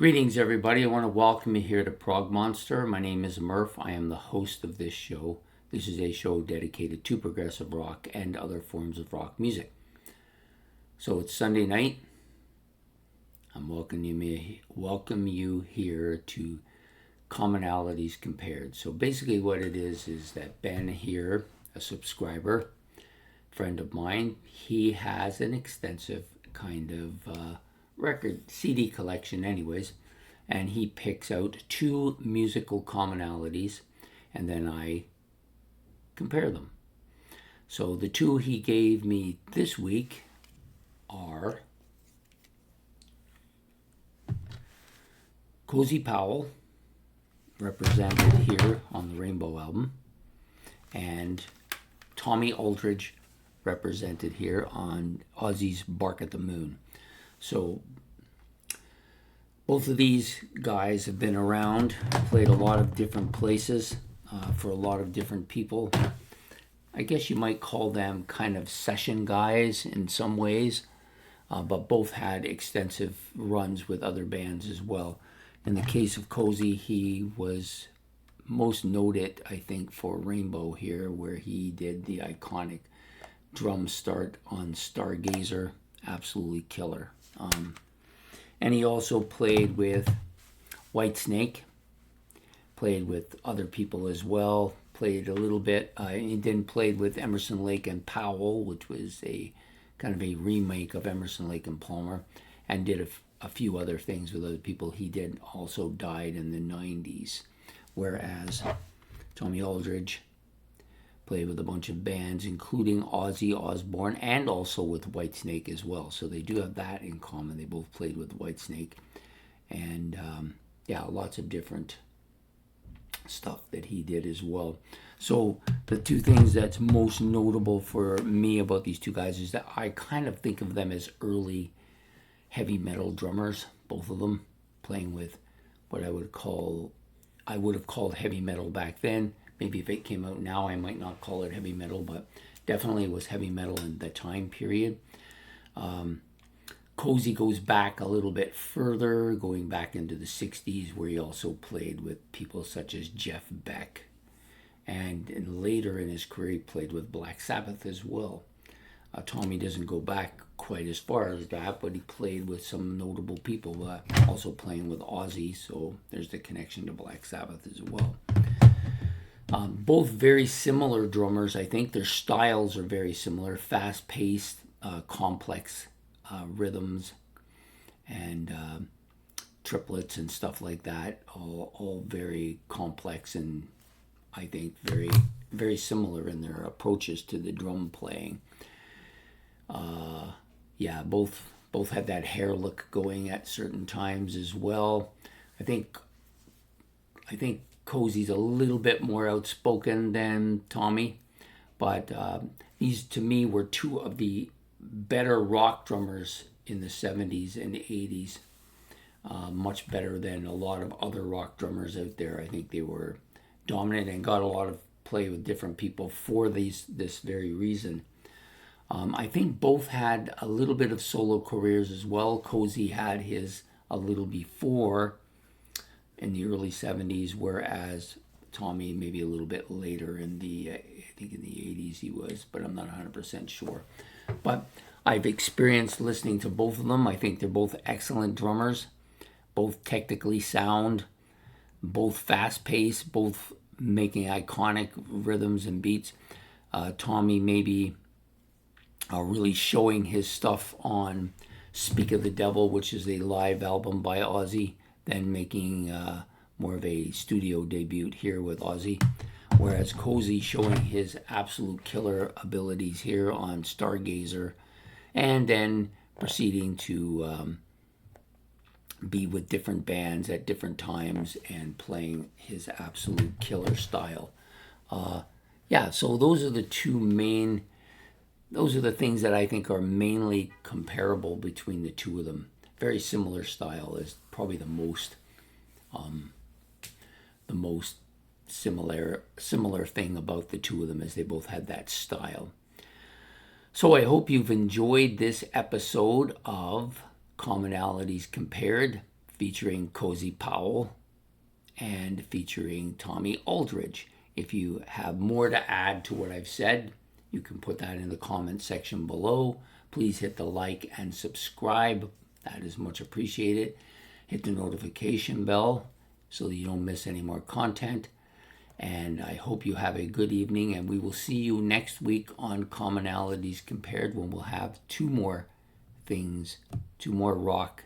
Greetings, everybody. I want to welcome you here to Prog Monster. My name is Murph. I am the host of this show. This is a show dedicated to progressive rock and other forms of rock music. So it's Sunday night. I'm welcome you here to Commonalities Compared. So basically what it is that Ben here, a subscriber, friend of mine, he has an extensive kind of record CD collection anyways, and he picks out two musical commonalities and then I compare them. So the two he gave me this week are Cozy Powell, represented here on the Rainbow album, and Tommy Aldridge, represented here on Ozzy's Bark at the Moon. So both of these guys have been around, played a lot of different places for a lot of different people. I guess you might call them kind of session guys in some ways, but both had extensive runs with other bands as well. In the case of Cozy, he was most noted, I think, for Rainbow here, where he did the iconic drum start on Stargazer. Absolutely killer. And he also played with Whitesnake, played with other people as well, played a little bit. He then played with Emerson, Lake and Powell, which was a kind of a remake of Emerson, Lake and Palmer, and did a few other things with other people. He did also died in the 90s, whereas Tommy Aldridge played with a bunch of bands, including Ozzy Osbourne, and also with Whitesnake as well. So they do have that in common. They both played with Whitesnake. And lots of different stuff that he did as well. So the two things that's most notable for me about these two guys is that I kind of think of them as early heavy metal drummers, both of them, playing with what I would have called heavy metal back then. Maybe if it came out now, I might not call it heavy metal, but definitely it was heavy metal in the time period. Cozy goes back a little bit further, going back into the 60s, where he also played with people such as Jeff Beck. And later in his career, he played with Black Sabbath as well. Tommy doesn't go back quite as far as that, but he played with some notable people, also playing with Ozzy, so there's the connection to Black Sabbath as well. Both very similar drummers. I think their styles are very similar, fast-paced, complex rhythms, and triplets and stuff like that, all very complex and I think very, very similar in their approaches to the drum playing. Both had that hair look going at certain times as well. I think Cozy's a little bit more outspoken than Tommy, but these to me were two of the better rock drummers in the 70s and 80s, much better than a lot of other rock drummers out there. I think they were dominant and got a lot of play with different people for this very reason. I think both had a little bit of solo careers as well. Cozy had his a little before, in the early 70s, whereas Tommy maybe a little bit later in the 80s he was, but I'm not 100% sure. But I've experienced listening to both of them. I think they're both excellent drummers, both technically sound, both fast-paced, both making iconic rhythms and beats. Tommy maybe really showing his stuff on Speak of the Devil, which is a live album by Ozzy, then making more of a studio debut here with Ozzy, whereas Cozy showing his absolute killer abilities here on Stargazer, and then proceeding to be with different bands at different times and playing his absolute killer style. So those are the things that I think are mainly comparable between the two of them. Very similar style is probably the most similar thing about the two of them, is they both had that style. So I hope you've enjoyed this episode of Commonalities Compared featuring Cozy Powell and featuring Tommy Aldridge. If you have more to add to what I've said, you can put that in the comment section below. Please hit the like and subscribe. That is much appreciated. Hit the notification bell so that you don't miss any more content. And I hope you have a good evening, and we will see you next week on Commonalities Compared, when we'll have two more things, two more rock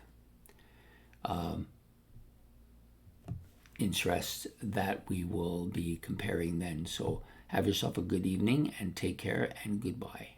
interests that we will be comparing then. So have yourself a good evening and take care and goodbye.